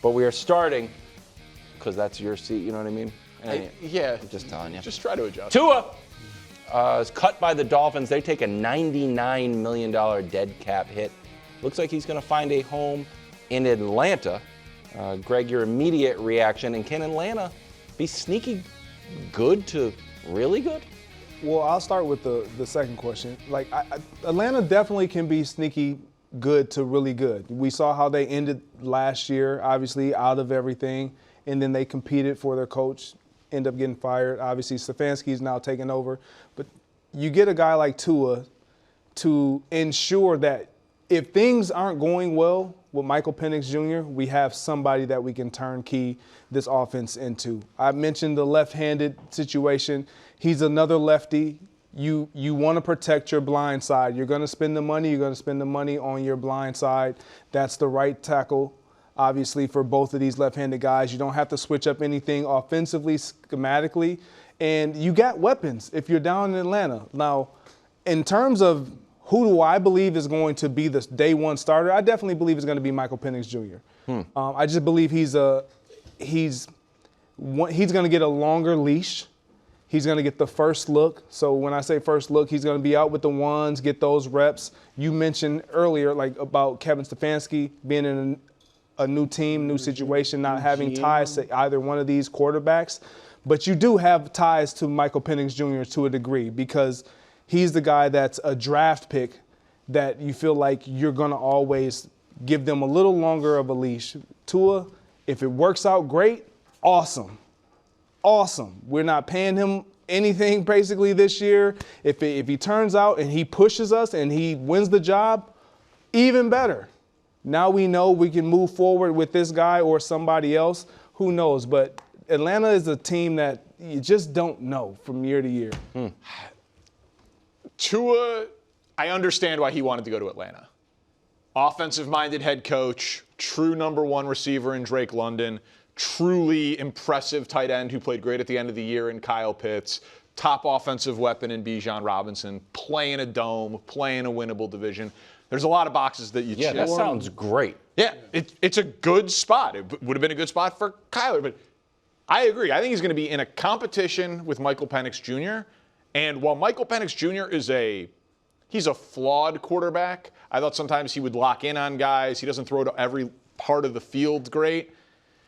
But we are starting, because that's your seat, you know what I mean? Yeah. I'm just telling you. Just try to adjust. Tua is cut by the Dolphins. They take a $99 million dead cap hit. Looks like he's going to find a home in Atlanta. Greg, your immediate reaction, and can Atlanta be sneaky good to really good? Well, I'll start with the second question. Atlanta definitely can be sneaky good to really good. We saw how they ended last year, obviously out of everything, and then they competed for their coach, end up getting fired. Obviously, Stefanski's now taking over. But you get a guy like Tua to ensure that if things aren't going well with Michael Penix Jr., we have somebody that we can turnkey this offense into. I mentioned the left-handed situation. He's another lefty. You want to protect your blind side. You're going to spend the money. You're going to spend the money on your blind side. That's the right tackle, obviously, for both of these left-handed guys. You don't have to switch up anything offensively, schematically. And you got weapons if you're down in Atlanta. Now, in terms of who do I believe is going to be the day one starter, I definitely believe it's going to be Michael Penix Jr. I just believe he's going to get a longer leash. He's going to get the first look. So when I say first look, he's going to be out with the ones, get those reps. You mentioned earlier about Kevin Stefanski being in a new team, new situation, not having ties to either one of these quarterbacks. But you do have ties to Michael Penix Jr. to a degree because he's the guy that's a draft pick that you feel like you're going to always give them a little longer of a leash. Tua, if it works out great, awesome. Awesome. We're not paying him anything basically this year. If he turns out and he pushes us and he wins the job, even better. Now we know we can move forward with this guy or somebody else. Who knows? But Atlanta is a team that you just don't know from year to year. Tua, I understand why he wanted to go to Atlanta. Offensive-minded head coach, true number one receiver in Drake London, truly impressive tight end who played great at the end of the year in Kyle Pitts, top offensive weapon in Bijan Robinson, playing a dome, playing a winnable division. There's a lot of boxes that you check. Yeah, that sounds great. Yeah, it's a good spot. It would have been a good spot for Kyler, but I agree. I think he's going to be in a competition with Michael Penix Jr., and while Michael Penix Jr. he's a flawed quarterback. I thought sometimes he would lock in on guys. He doesn't throw to every part of the field great.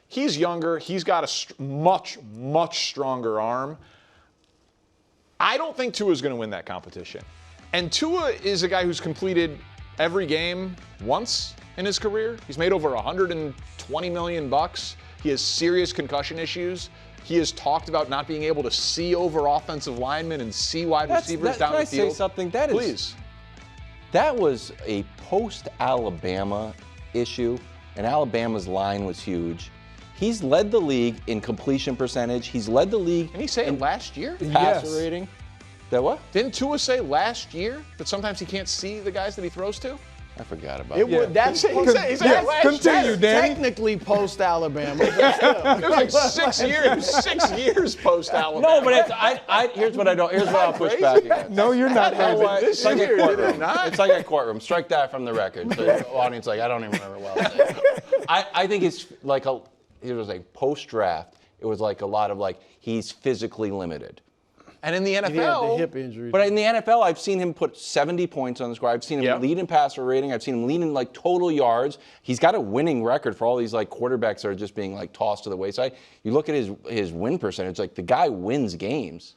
He's younger. He's got a much, much stronger arm. I don't think Tua is going to win that competition. And Tua is a guy who's completed every game once in his career. He's made over $120 million. He has serious concussion issues. He has talked about not being able to see over offensive linemen and see wide receivers down the field. Can I say something? Please. That was a post-Alabama issue, and Alabama's line was huge. He's led the league in completion percentage. He's led the league. Didn't he say it last year? Passer rating. That what? Didn't Tua say last year that sometimes he can't see the guys that he throws to? I forgot about it. That. That's continue, Danny. Technically post-Alabama. It was like 6 years. 6 years post-Alabama. No, but here's what I'll push back against. No, you're not. This year, did it not? It's like a courtroom. Strike that from the record. So the audience I don't even remember well. I think it's like it was like post-draft. It was like a lot of he's physically limited. And in the NFL, he had the hip injury. But in the NFL, I've seen him put 70 points on the score. I've seen him lead in passer rating. I've seen him lead in total yards. He's got a winning record for all these quarterbacks that are just being tossed to the wayside. You look at his win percentage, the guy wins games.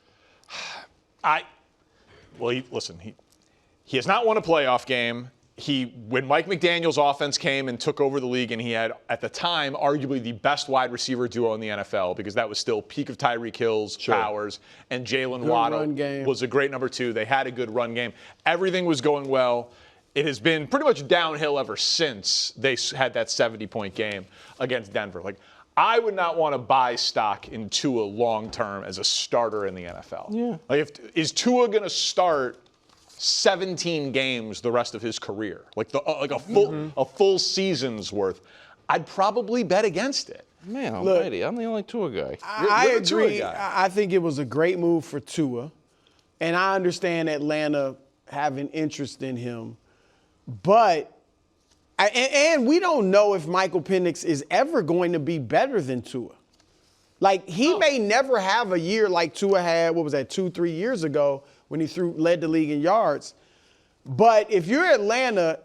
Listen, he has not won a playoff game. When Mike McDaniel's offense came and took over the league, and he had, at the time, arguably the best wide receiver duo in the NFL, because that was still peak of Tyreek Hill's powers, and Jalen Waddle was a great number two. They had a good run game. Everything was going well. It has been pretty much downhill ever since they had that 70-point game against Denver. I would not want to buy stock in Tua long-term as a starter in the NFL. Yeah. Is Tua going to start 17 games the rest of his career, a full season's worth? I'd probably bet against it. Man, almighty, I'm the only Tua guy. I agree. I think it was a great move for Tua, and I understand Atlanta having interest in him, but And we don't know if Michael Penix is ever going to be better than Tua. Like, he may never have a year like Tua had, 2-3 years ago when he led the league in yards. But if you're Atlanta,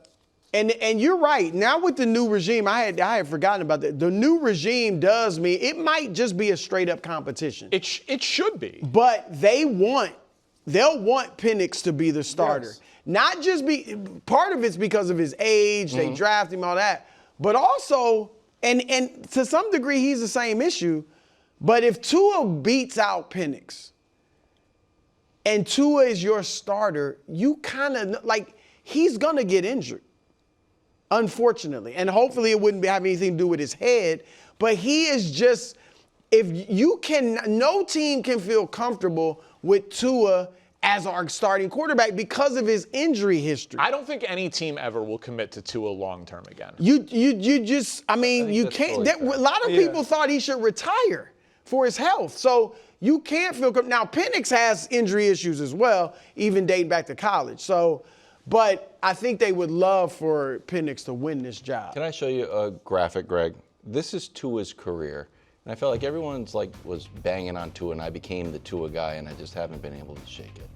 and you're right, now with the new regime, I had forgotten about that. The new regime does mean it might just be a straight-up competition. It should be. But they'll want Penix to be the starter. Yes. Not just part of it's because of his age, they draft him, all that. But also, and to some degree, he's the same issue. But if Tua beats out Penix and Tua is your starter, you kind of, like, he's going to get injured, unfortunately. And hopefully it wouldn't have anything to do with his head. But he is just, no team can feel comfortable with Tua as our starting quarterback because of his injury history. I don't think any team ever will commit to Tua long-term again. You can't. A lot of people thought he should retire for his health. So you can't feel – now, Penix has injury issues as well, even dating back to college. So, but I think they would love for Penix to win this job. Can I show you a graphic, Greg? This is Tua's career. And I felt like everyone's was banging on Tua, and I became the Tua guy, and I just haven't been able to shake it.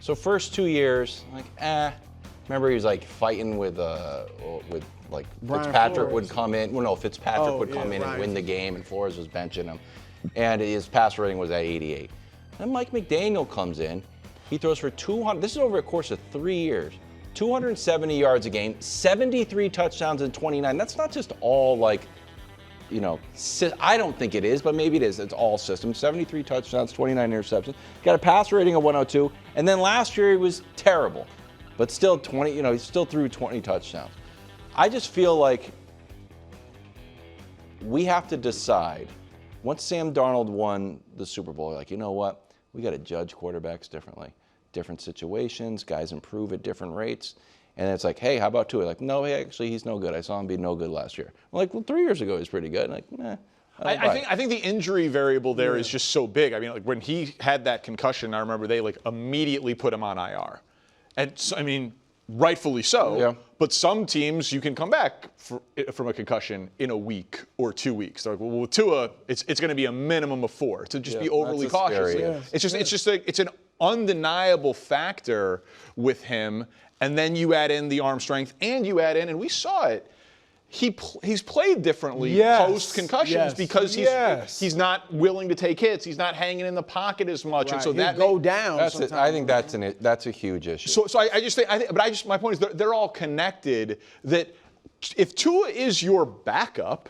So first 2 years, Remember he was fighting with Fitzpatrick Flores. would come in. Well, no, Fitzpatrick would come in and win the game, and Flores was benching him. And his passer rating was at 88. Then Mike McDaniel comes in. He throws for 200. This is over a course of 3 years. 270 yards a game, 73 touchdowns and 29. That's not just all I don't think it is, but maybe it is. It's all systems. 73 touchdowns, 29 interceptions. Got a passer rating of 102. And then last year he was terrible, but still he still threw 20 touchdowns. I just feel like we have to decide. Once Sam Darnold won the Super Bowl, you know what? We got to judge quarterbacks differently. Different situations, guys improve at different rates. And it's hey, how about Tua? No, actually, he's no good. I saw him be no good last year. I'm 3 years ago he was pretty good. I think the injury variable there is just so big. I mean, when he had that concussion, I remember they immediately put him on IR. And so, rightfully so. Yeah. But some teams, you can come back from a concussion in a week or 2 weeks. They're well, with Tua, it's going to be a minimum of 4 to just be overly cautious. Scary. It's an undeniable factor with him. And then you add in the arm strength, and you add in, and we saw it. He's played differently post concussions because he's not willing to take hits. He's not hanging in the pocket as much, Right. and so He'll go down. That's it. I think that's a huge issue. So my point is they're all connected. That if Tua is your backup,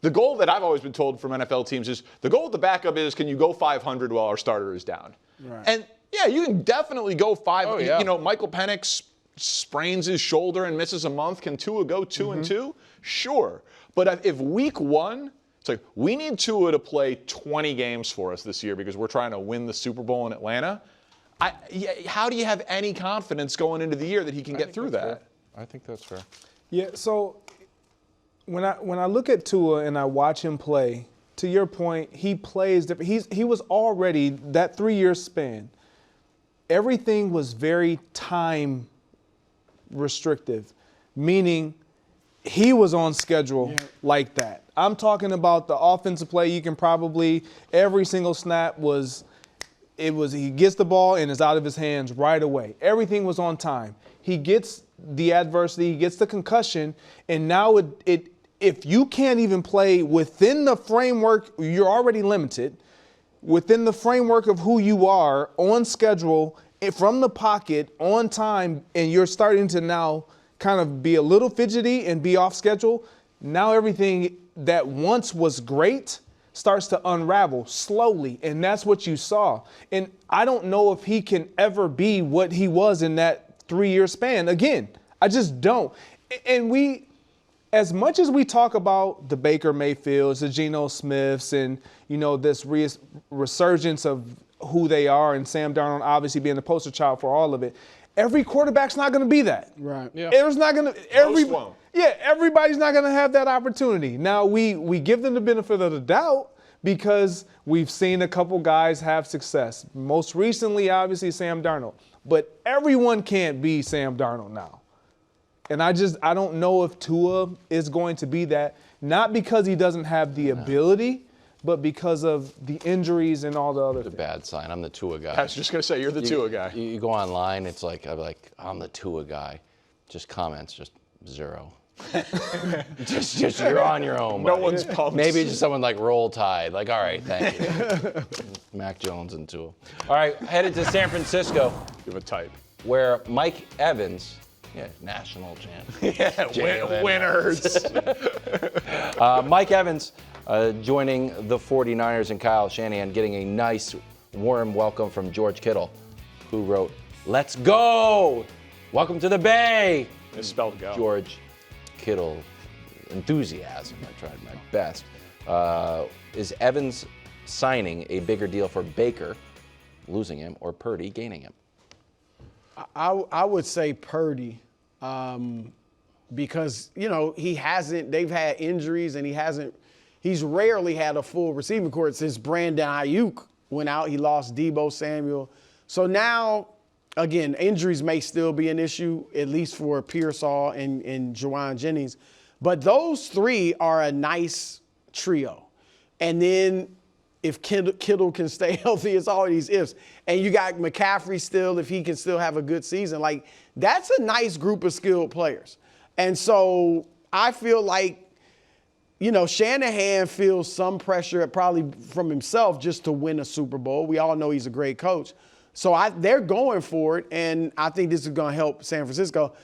the goal that I've always been told from NFL teams is the goal of the backup is can you go 500 while our starter is down? Right. And yeah, you can definitely go 5. Oh, yeah. Michael Penix sprains his shoulder and misses a month. Can Tua go 2-2? Sure. But if week 1, it's we need Tua to play 20 games for us this year because we're trying to win the Super Bowl in Atlanta. How do you have any confidence going into the year that he can get through that? Fair. I think that's fair. Yeah, so when I look at Tua and I watch him play, to your point, he plays different. He was already, that 3-year span, everything was very time restrictive, meaning he was on schedule like that. I'm talking about the offensive play. You can probably, every single snap he gets the ball and it's out of his hands right away. Everything was on time. He gets the adversity, he gets the concussion, and now if you can't even play within the framework, you're already limited, within the framework of who you are, on schedule, from the pocket, on time, and you're starting to now kind of be a little fidgety and be off schedule, now everything that once was great starts to unravel slowly, and that's what you saw. And I don't know if he can ever be what he was in that 3-year span again. I just don't. And as much as we talk about the Baker Mayfields, the Geno Smiths, and this resurgence of who they are, and Sam Darnold obviously being the poster child for all of it, every quarterback's not going to be that. Right. Yeah. There's not going to everybody's not going to have that opportunity. Now we give them the benefit of the doubt because we've seen a couple guys have success. Most recently, obviously, Sam Darnold. But everyone can't be Sam Darnold now. And I don't know if Tua is going to be that, not because he doesn't have the ability, but because of the injuries and all the other things. A bad sign. I'm the Tua guy. I was just going to say, you're the Tua guy. You go online, it's like, I'm the Tua guy. Just comments, just 0. just you're on your own. No buddy. one's pumped. Maybe just someone like Roll Tide. Like, all right, thank you. Mac Jones and Tua. All right, headed to San Francisco. Give a type. Where Mike Evans, national champ. Winners. Mike Evans joining the 49ers and Kyle Shanahan getting a nice warm welcome from George Kittle, who wrote, "Let's go! Welcome to the Bay!" Misspelled go. George Kittle enthusiasm. I tried my best. Is Evans signing a bigger deal for Baker, losing him, or Purdy gaining him? I would say Purdy, because they've had injuries and he's rarely had a full receiving corps since Brandon Ayuk went out. He lost Deebo Samuel. So now, again, injuries may still be an issue, at least for Pearsall and Juwan Jennings. But those three are a nice trio. And then if Kittle can stay healthy, it's all these ifs. And you got McCaffrey still, if he can still have a good season. Like, that's a nice group of skilled players. And so I feel like, Shanahan feels some pressure probably from himself just to win a Super Bowl. We all know he's a great coach. So they're going for it, and I think this is going to help San Francisco.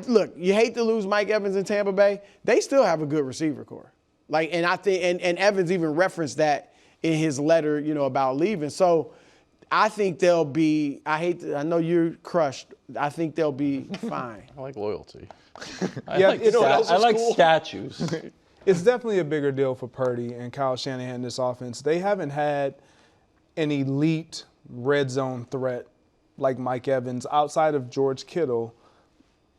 Look, you hate to lose Mike Evans in Tampa Bay. They still have a good receiver core. And I think, and Evans even referenced that in his letter, about leaving. So I think they'll be, I know you're crushed. I think they'll be fine. I like loyalty. I like cool? statues. It's definitely a bigger deal for Purdy and Kyle Shanahan in this offense. They haven't had an elite red zone threat like Mike Evans outside of George Kittle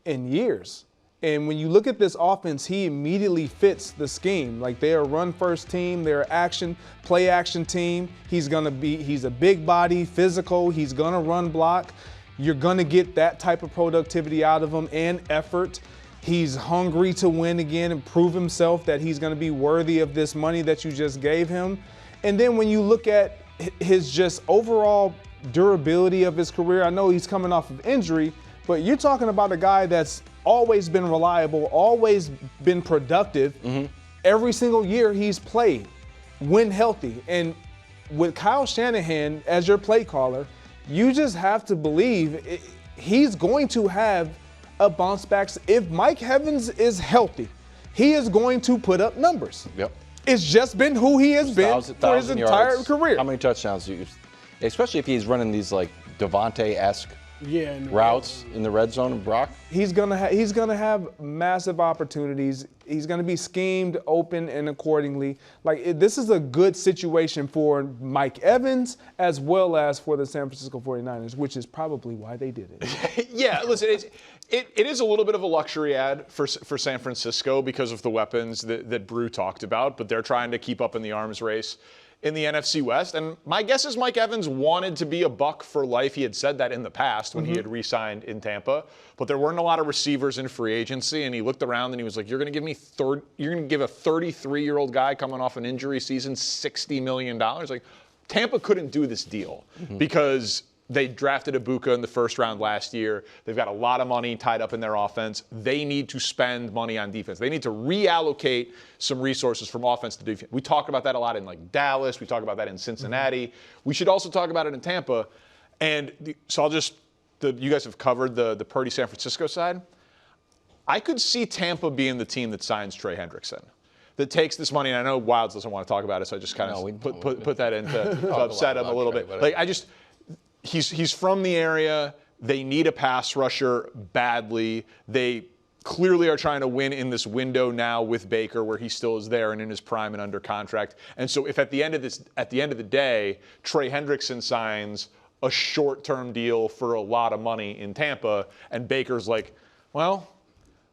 in years. And when you look at this offense, he immediately fits the scheme. Like, they're a run-first team, they're an play-action team. He's a big body, physical, he's gonna run block. You're gonna get that type of productivity out of him and effort. He's hungry to win again and prove himself that he's gonna be worthy of this money that you just gave him. And then when you look at his just overall durability of his career, I know he's coming off of injury, but you're talking about a guy that's always been reliable, always been productive. Every single year he's played, when healthy. And with Kyle Shanahan as your play caller, you just have to believe he's going to have a bounce back. If Mike Evans is healthy, he is going to put up numbers. Yep. It's just been who he has been for his entire career. How many touchdowns do you, especially if he's running these like Devontae-esque routes in the red zone of Brock? He's gonna have massive opportunities. He's gonna be schemed, open, and accordingly. This is a good situation for Mike Evans as well as for the San Francisco 49ers, which is probably why they did it. Yeah, listen, it is a little bit of a luxury ad for San Francisco because of the weapons that Brew talked about, but they're trying to keep up in the arms race in the NFC West. And my guess is Mike Evans wanted to be a Buck for life. He had said that in the past when he had re-signed in Tampa, but there weren't a lot of receivers in free agency. And he looked around and he was like, you're going to give a 33-year-old guy coming off an injury season $60 million. Like, Tampa couldn't do this deal because they drafted Ibuka in the first round last year. They've got a lot of money tied up in their offense. They need to spend money on defense. They need to reallocate some resources from offense to defense. We talk about that a lot in Dallas. We talk about that in Cincinnati. We should also talk about it in Tampa. And so you guys have covered the Purdy San Francisco side. I could see Tampa being the team that signs Trey Hendrickson, that takes this money. And I know Wilds doesn't want to talk about it, so I just kind of put that in to upset him a little bit. He's from the area. They need a pass rusher badly. They clearly are trying to win in this window now with Baker, where he still is there and in his prime and under contract. And so if at the end of the day, Trey Hendrickson signs a short-term deal for a lot of money in Tampa, and Baker's like, well,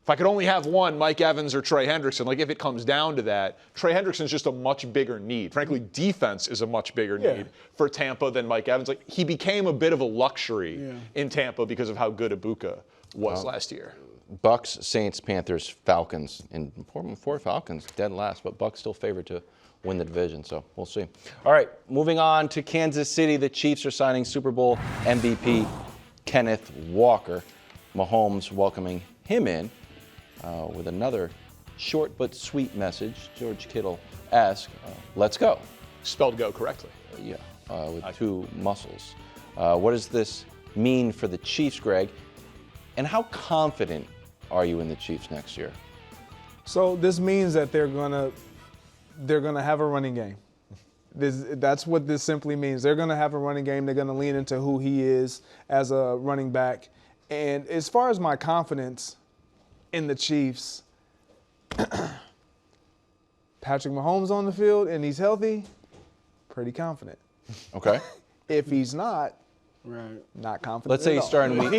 if I could only have one, Mike Evans or Trey Hendrickson, if it comes down to that, Trey Hendrickson's just a much bigger need. Frankly, defense is a much bigger need for Tampa than Mike Evans. He became a bit of a luxury in Tampa because of how good Ibuka was last year. Bucks, Saints, Panthers, Falcons, and four Falcons dead last, but Bucks still favored to win the division, so we'll see. All right, moving on to Kansas City. The Chiefs are signing Super Bowl MVP Kenneth Walker. Mahomes welcoming him in with another short but sweet message. George Kittle-esque, let's go. Spelled go correctly. With two muscles. What does this mean for the Chiefs, Greg? And how confident are you in the Chiefs next year? So this means that they're gonna have a running game. That's what this simply means. They're gonna have a running game. They're gonna lean into who he is as a running back. And as far as my confidence in the Chiefs, Patrick Mahomes on the field and he's healthy, pretty confident. Okay. If he's not, Right. not confident. Let's say he's starting week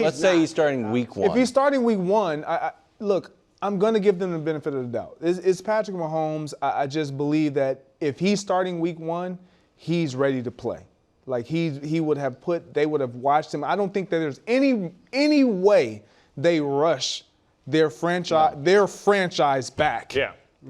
1. If he's starting week 1, look, I'm going to give them the benefit of the doubt. It's Patrick Mahomes. I just believe that if he's starting week 1, he's ready to play. Like they would have watched him. I don't think that there's any way they rush their franchise back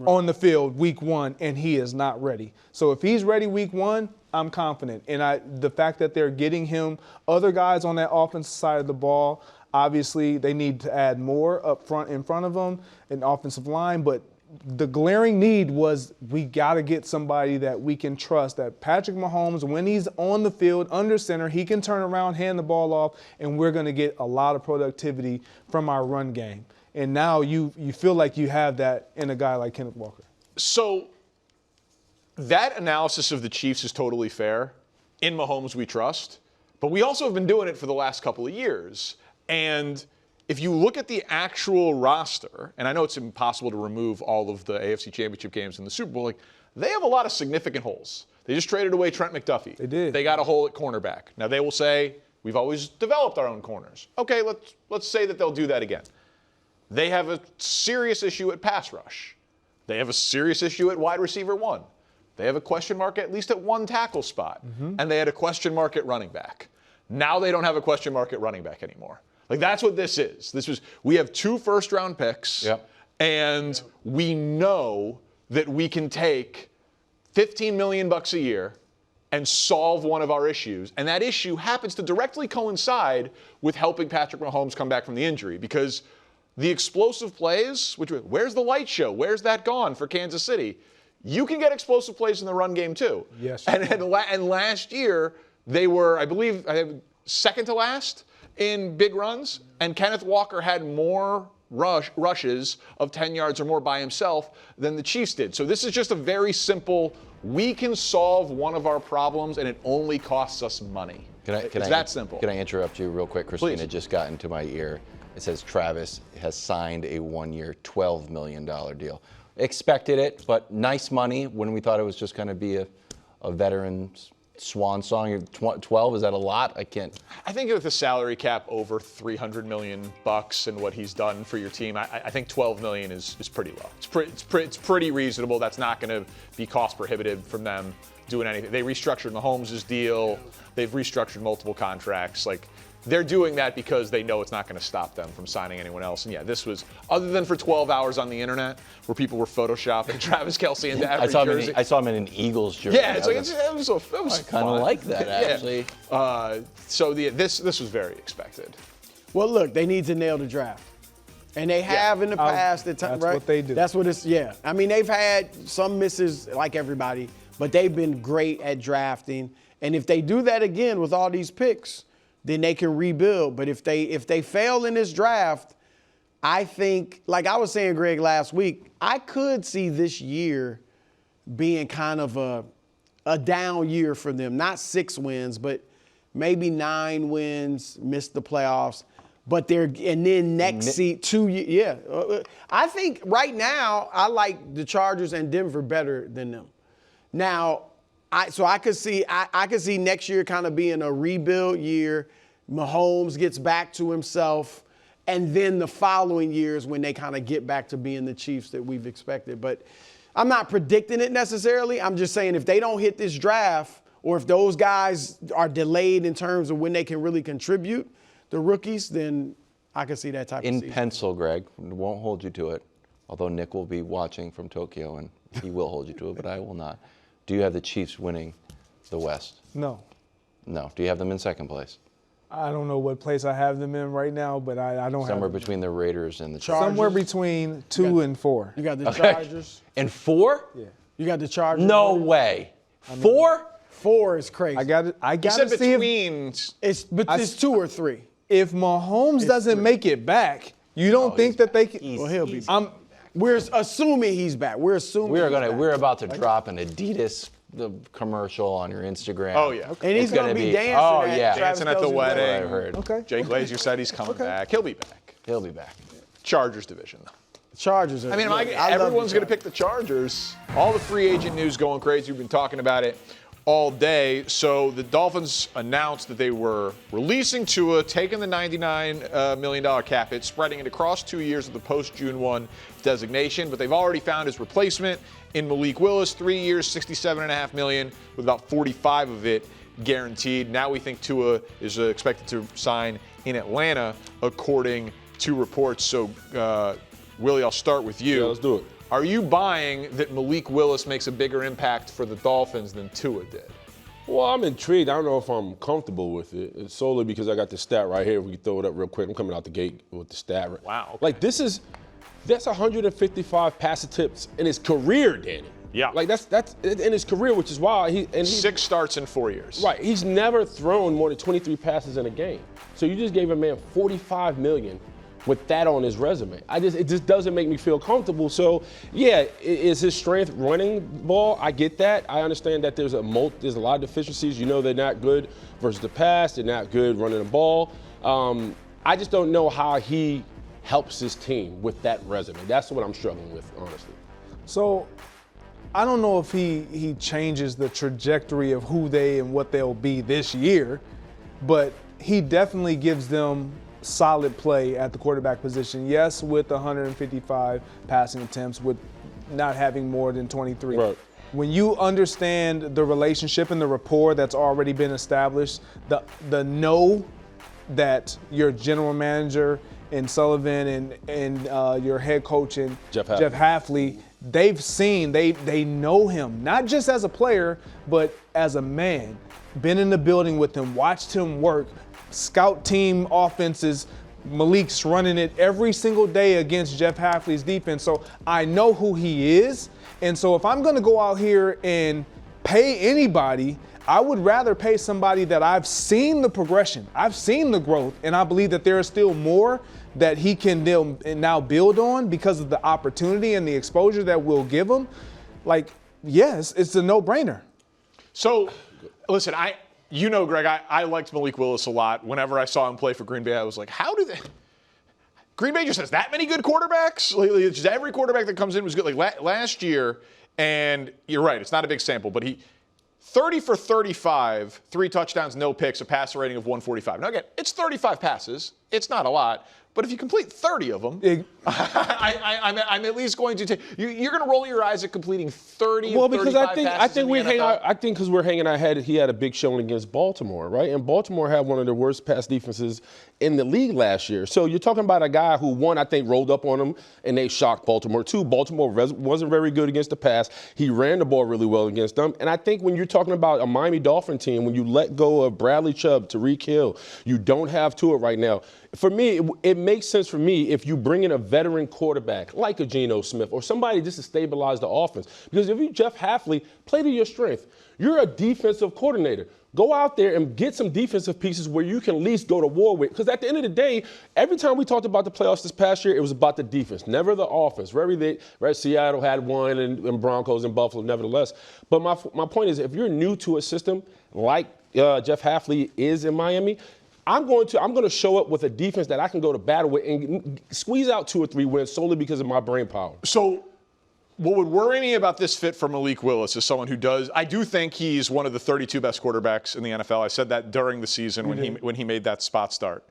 on the field week 1 and he is not ready. So if he's ready week 1, I'm confident. And the fact that they're getting him other guys on that offensive side of the ball, obviously they need to add more up front in front of them, an offensive line, but the glaring need was we got to get somebody that we can trust, that Patrick Mahomes, when he's on the field under center, he can turn around, hand the ball off, and we're going to get a lot of productivity from our run game. And now you feel like you have that in a guy like Kenneth Walker. So that analysis of the Chiefs is totally fair. In Mahomes we trust. But we also have been doing it for the last couple of years. And if you look at the actual roster, and I know it's impossible to remove all of the AFC Championship games in the Super Bowl, they have a lot of significant holes. They just traded away Trent McDuffie. They did. They got a hole at cornerback. Now they will say, we've always developed our own corners. Okay, let's say that they'll do that again. They have a serious issue at pass rush. They have a serious issue at wide receiver 1. They have a question mark at least at one tackle spot. And they had a question mark at running back. Now they don't have a question mark at running back anymore. That's what this is. We have 2 first-round picks, and we know that we can take $15 million a year and solve one of our issues. And that issue happens to directly coincide with helping Patrick Mahomes come back from the injury, because the explosive plays, where's the light show? Where's that gone for Kansas City? You can get explosive plays in the run game too. Yes. And last year, they were, I believe, second to last in big runs, and Kenneth Walker had more rushes of 10 yards or more by himself than the Chiefs did. So this is just a very simple, we can solve one of our problems and it only costs us money. It's that simple. Can I interrupt you real quick? Christina Please. just got into my ear. It says Travis has signed a 1-year, $12 million deal. Expected it, but nice money when we thought it was just going to be a veteran's swan song. 12, is that a lot? I think with the salary cap over $300 million and what he's done for your team, I think $12 million is pretty low. It's pretty reasonable. That's not going to be cost prohibitive from them doing anything. They restructured Mahomes' deal. They've restructured multiple contracts. They're doing that because they know it's not going to stop them from signing anyone else. And this was, other than for 12 hours on the internet where people were photoshopping Travis Kelce into every jersey. I saw him in an Eagles jersey. Yeah, it was I kind of like that, actually. This was very expected. Well, look, they need to nail the draft. And they have in the past at times, right? That's what they do. That's what it's, I mean, they've had some misses like everybody, but they've been great at drafting. And if they do that again with all these picks, then they can rebuild. But if they fail in this draft, I think, like I was saying, Greg, last week, I could see this year being kind of a down year for them. Not 6 wins, but maybe 9 wins, missed the playoffs. But then next 2 years, I think right now I like the Chargers and Denver better than them. Now, I could see next year kind of being a rebuild year. Mahomes gets back to himself, and then the following years when they kind of get back to being the Chiefs that we've expected. But I'm not predicting it necessarily. I'm just saying if they don't hit this draft, or if those guys are delayed in terms of when they can really contribute, the rookies, then I can see that type of In season. pencil, Greg, won't hold you to it, although Nick will be watching from Tokyo, and he will hold you to it, but I will not. Do you have the Chiefs winning the West? No. No. Do you have them in second place? I don't know what place I have them in right now, but I don't have Somewhere them. between the Raiders and the Chargers. Somewhere between 2 and 4. You got the Okay. Chargers. And 4? Yeah. You got the Chargers. No way. 4? 4 is crazy. I got You to said see between. It's 2 or 3. if Mahomes doesn't make it back. You don't think that they can? Well, he'll be. I'm We're assuming he's back. We're assuming. We're about to drop an Adidas commercial on your Instagram. Oh, yeah. And he's It's going to be dancing. Oh, at yeah. Travis Dancing at the Kelce's wedding. That's what I heard. okay. Jay Glazer said he's coming back. He'll be back. He'll be back. Chargers division, though. Chargers are. I mean, I love everyone's the going to pick the Chargers. All the free agent news going crazy. We've been talking about it all day. So the Dolphins announced that they were releasing Tua, taking the $99 million cap hit, spreading it across 2 years of the post-June 1 designation. But they've already found his replacement in Malik Willis, 3 years, $67.5 million, with about 45 of it guaranteed. Now we think Tua is expected to sign in Atlanta, according to reports. So, Willie, I'll start with you. Yeah, let's do it. Are you buying that Malik Willis makes a bigger impact for the Dolphins than Tua did? Well, I'm intrigued. I don't know if I'm comfortable with it. It's solely because I got the stat right here. If we can throw it up real quick. I'm coming out the gate with the stat. Wow, okay. Like, that's 155 pass attempts in his career, Danny. Yeah. Like, that's in his career, which is why he's 6 starts in 4 years. right. He's never thrown more than 23 passes in a game. So you just gave a man $45 million with that on his resume. It just doesn't make me feel comfortable. So, yeah, is his strength running ball? I get that. I understand that there's a lot of deficiencies. You know, they're not good versus the pass. They're not good running the ball. I just don't know how he helps his team with that resume. That's what I'm struggling with, honestly. So I don't know if he changes the trajectory of who they and what they'll be this year, but he definitely gives them solid play at the quarterback position. Yes, with 155 passing attempts, with not having more than 23. Right. When you understand the relationship and the rapport that's already been established, the know that your general manager and Sullivan and your head coach and Jeff Hafley, they've seen, they know him, not just as a player, but as a man. Been in the building with him, watched him work, scout team offenses. Malik's running it every single day against Jeff Hafley's defense. So I know who he is. And so if I'm going to go out here and pay anybody, I would rather pay somebody that I've seen the progression, I've seen the growth, and I believe that there is still more that he can now build on because of the opportunity and the exposure that we'll give him. Like, yes, it's a no-brainer. So, listen, Greg, I liked Malik Willis a lot. Whenever I saw him play for Green Bay, I was like, how do they? Green Bay just has that many good quarterbacks? Like, just every quarterback that comes in was good. Like last year, and you're right, it's not a big sample, but he 30 for 35, 3 touchdowns, no picks, a passer rating of 145. Now, again, it's 35 passes. It's not a lot. But if you complete 30 of them, I'm at least going to take. You're going to roll your eyes at completing 30. Well, because I think because we're hanging our head. He had a big showing against Baltimore, right? And Baltimore had one of the worst pass defenses in the league last year. So you're talking about a guy who, one, I think rolled up on him and they shocked Baltimore. Two, Baltimore wasn't very good against the pass. He ran the ball really well against them. And I think when you're talking about a Miami Dolphin team, when you let go of Bradley Chubb, Tyreek Hill, you don't have Tua right now. For me, it makes sense for me if you bring in a veteran quarterback like a Geno Smith or somebody just to stabilize the offense. Because if you Jeff Hafley, play to your strength. You're a defensive coordinator. Go out there and get some defensive pieces where you can at least go to war with. Because at the end of the day, every time we talked about the playoffs this past year, it was about the defense, never the offense. Seattle had one and Broncos and Buffalo, nevertheless. But my point is, if you're new to a system like Jeff Hafley is in Miami, I'm going to show up with a defense that I can go to battle with and squeeze out 2 or 3 wins solely because of my brain power. So what would worry me about this fit for Malik Willis is someone who I do think he's one of the 32 best quarterbacks in the NFL. I said that during the season when he made that spot start.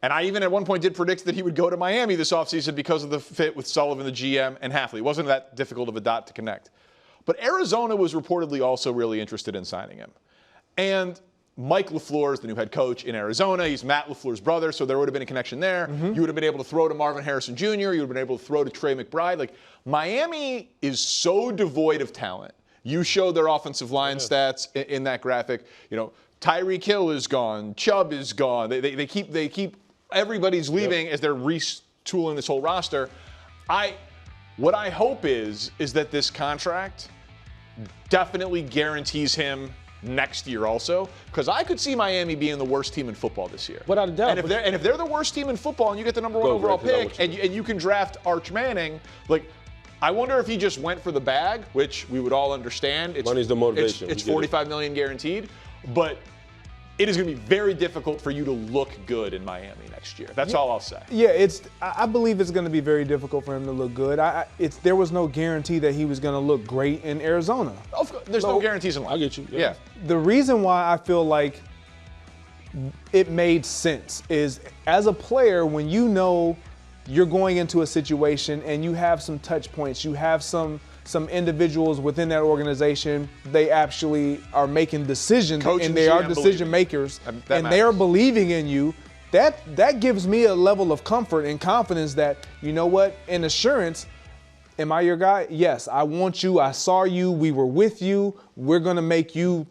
And I even at one point did predict that he would go to Miami this offseason because of the fit with Sullivan, the GM, and Hafley. It wasn't that difficult of a dot to connect. But Arizona was reportedly also really interested in signing him. And Mike LaFleur is the new head coach in Arizona. He's Matt LaFleur's brother, so there would have been a connection there. You would have been able to throw to Marvin Harrison Jr. You would have been able to throw to Trey McBride. Like, Miami is so devoid of talent. You showed their offensive line stats in that graphic. You know, Tyreek Hill is gone. Chubb is gone. They keep everybody's leaving as they're retooling this whole roster. What I hope is that this contract definitely guarantees him next year also, because I could see Miami being the worst team in football this year. Without a doubt. And if they're the worst team in football and you get the number 1 overall pick and you can draft Arch Manning, like, I wonder if he just went for the bag, which we would all understand. Money's the motivation. It's $45 million guaranteed, but it is going to be very difficult for you to look good in Miami next year. That's all I'll say. Yeah, I believe it's going to be very difficult for him to look good. There was no guarantee that he was going to look great in Arizona. There's no guarantees in life. I get you. Yeah. The reason why I feel like it made sense is, as a player, when you know you're going into a situation and you have some touch points, you have some individuals within that organization, they actually are making decisions, and they are decision makers, and they are believing in you. That gives me a level of comfort and confidence that, you know what, and assurance. Am I your guy? Yes, I want you. I saw you. We were with you. We're going to make you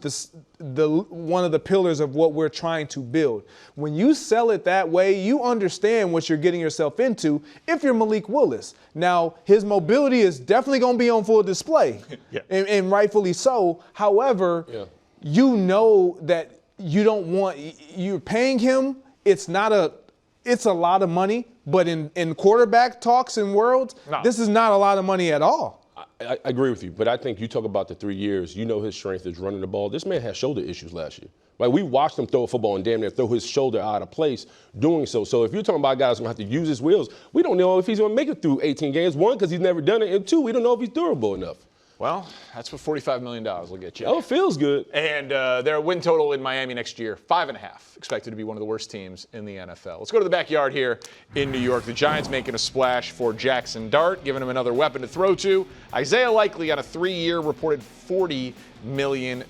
the one of the pillars of what we're trying to build. When you sell it that way, you understand what you're getting yourself into if you're Malik Willis. Now, his mobility is definitely going to be on full display, and rightfully so. However, you know that you're paying him. It's a lot of money. But in quarterback talks and worlds, this is not a lot of money at all. I agree with you, but I think you talk about the 3 years. You know his strength is running the ball. This man had shoulder issues last year. Like, we watched him throw a football and damn near throw his shoulder out of place doing so. So if you're talking about guys who have to use his wheels, we don't know if he's going to make it through 18 games. 1, because he's never done it, and 2, we don't know if he's durable enough. Well, that's what $45 million will get you. Oh, it feels good. And their win total in Miami next year, 5.5. Expected to be one of the worst teams in the NFL. Let's go to the backyard here in New York. The Giants making a splash for Jackson Dart, giving him another weapon to throw to. Isaiah Likely on a 3-year reported $40 million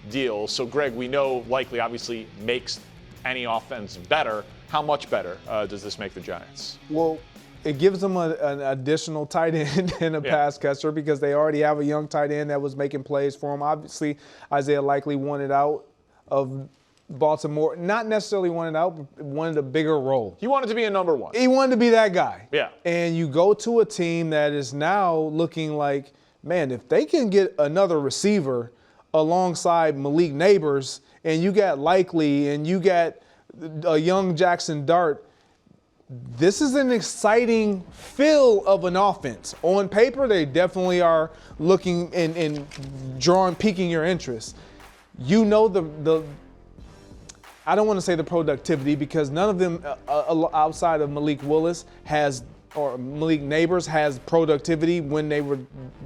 deal. So, Greg, we know Likely obviously makes any offense better. How much better does this make the Giants? Well, it gives them an additional tight end and a pass catcher, because they already have a young tight end that was making plays for them. Obviously, Isaiah Likely wanted out of Baltimore. Not necessarily wanted out, but wanted a bigger role. He wanted to be a number 1. He wanted to be that guy. Yeah. And you go to a team that is now looking like, man, if they can get another receiver alongside Malik Neighbors, and you got Likely, and you got a young Jackson Dart, this is an exciting feel of an offense. On paper, they definitely are looking and piquing your interest. You know I don't want to say the productivity, because none of them outside of Malik Willis or Malik Neighbors has productivity when they were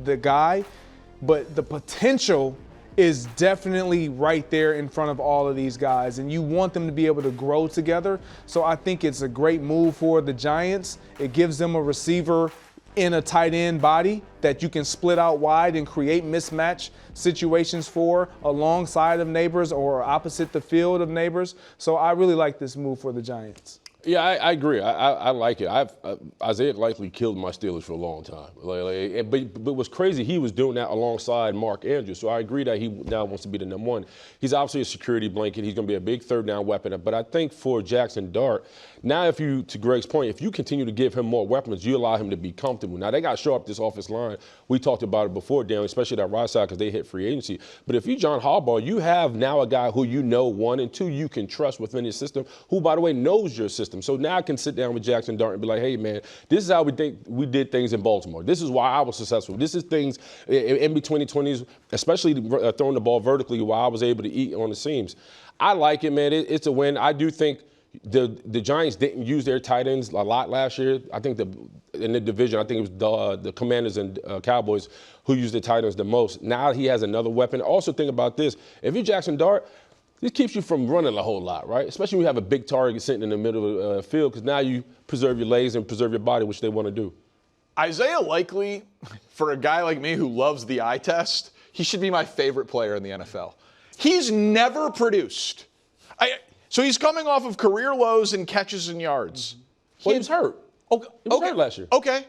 the guy, but the potential is definitely right there in front of all of these guys, and you want them to be able to grow together. So I think it's a great move for the Giants. It gives them a receiver in a tight end body that you can split out wide and create mismatch situations for, alongside of Neighbors or opposite the field of Neighbors. So I really like this move for the Giants. Yeah, I agree. I like it. Isaiah Likely killed my Steelers for a long time. But what's crazy, he was doing that alongside Mark Andrews. So I agree that he now wants to be the number 1. He's obviously a security blanket. He's going to be a big third down weapon. But I think for Jackson Dart, now to Greg's point, if you continue to give him more weapons, you allow him to be comfortable. Now, they got to show up this offensive line. We talked about it before, Dan, especially that right side, because they hit free agency. But if you John Harbaugh, you have now a guy who you know, 1, and 2, you can trust within his system, who, by the way, knows your system. So now I can sit down with Jackson Dart and be like, hey, man, this is how we did things in Baltimore. This is why I was successful. This is things in between the 20s, especially throwing the ball vertically, while I was able to eat on the seams. I like it, man. It's a win. I do think the Giants didn't use their tight ends a lot last year. I think in the division, I think it was the Commanders and Cowboys who used the tight ends the most. Now he has another weapon. Also think about this. If you're Jackson Dart, this keeps you from running a whole lot, right? Especially when you have a big target sitting in the middle of the field, because now you preserve your legs and preserve your body, which they want to do. Isaiah Likely, for a guy like me who loves the eye test, he should be my favorite player in the NFL. He's never produced. So he's coming off of career lows in catches and yards. Well, he was hurt. Okay, He was hurt last year. Okay.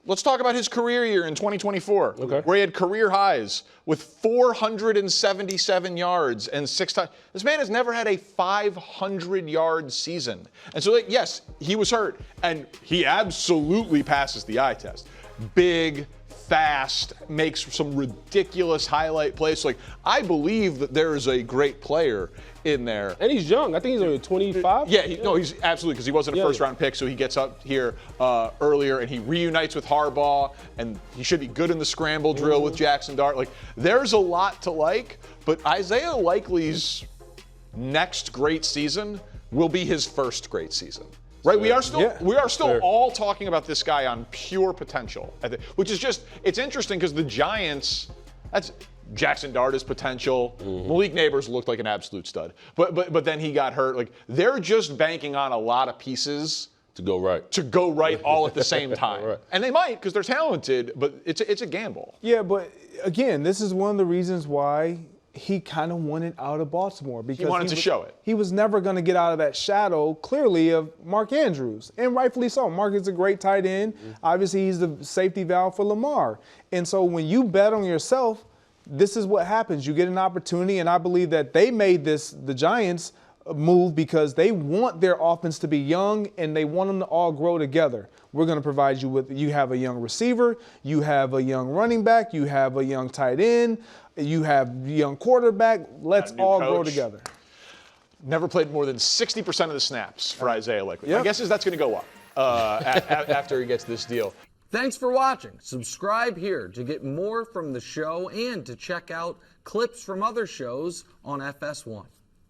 Let's talk about his career year in 2024, Okay. where he had career highs with 477 yards and 6 touchdowns. This man has never had a 500-yard season. And so, yes, he was hurt, and he absolutely passes the eye test. Big, fast, makes some ridiculous highlight plays. Like, I believe that there is a great player in there. And he's young. I think he's only 25. Yeah, he's absolutely, because he wasn't a first-round pick, so he gets up here earlier, and he reunites with Harbaugh, and he should be good in the scramble drill with Jackson Dart. Like, there's a lot to like, but Isaiah Likely's next great season will be his first great season. Right, we are still all talking about this guy on pure potential, which is just, it's interesting because the Giants, that's Jackson Dart is potential. Malik Neighbors looked like an absolute stud, but then he got hurt. Like, they're just banking on a lot of pieces To go right all at the same time, Right. and they might because they're talented, but it's a gamble. Yeah, but again, this is one of the reasons why he kind of wanted out of Baltimore, because He wanted to show it. He was never going to get out of that shadow, clearly, of Mark Andrews, and rightfully so. Mark is a great tight end. Obviously, he's the safety valve for Lamar. And so when you bet on yourself, this is what happens. You get an opportunity, and I believe that they made the Giants, move because they want their offense to be young and they want them to all grow together. We're going to provide you have a young receiver, you have a young running back, you have a young tight end, you have young quarterback. Let's all grow together. Never played more than 60% of the snaps for Isaiah Likely. My guess is that's going to go up after he gets this deal. Thanks for watching. Subscribe here to get more from the show and to check out clips from other shows on FS1.